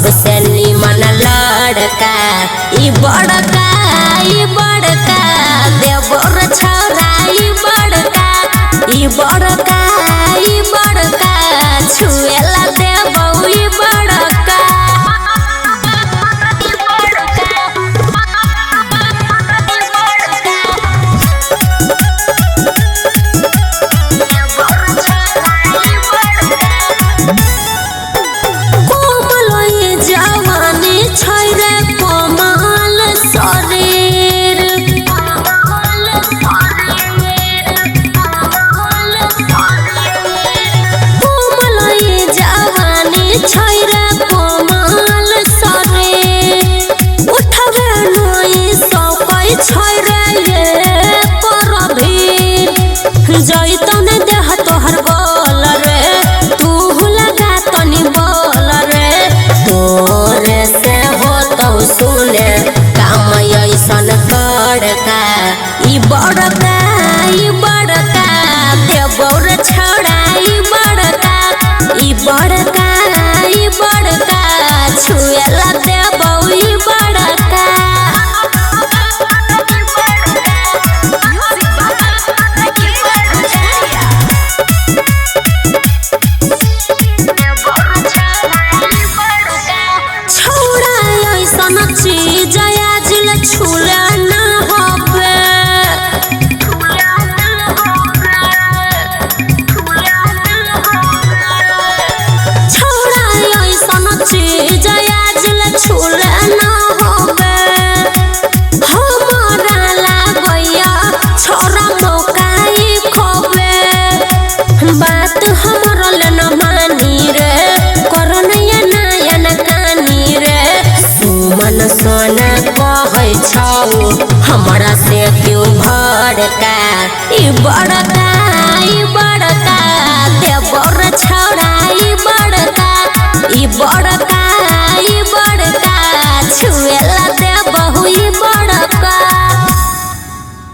सबसे निमन लड़का ई बड़का देवर छौरा ई बड़का छुएला देबौ ई बड़का। जैतन देह तोहर बोल रे तू लगा तनी बोल रे तोरे से होतौ सुने काम ऐसन बड़का ई बड़का देवर छौरा ई बड़का छुएला देबौ ई बड़का। चीज आजिल छुला ना होबे छोड़ा ऐसन चीज आजिल छुला ना होबे हमरा लागैया छोरा मौकाई खोबे बात हमरा ले न मानी रे करनैया नायन कानी रे मन सोना कहै छौ हमरा से क्यों भड़का ई बड़का देवर छौरा ई बड़का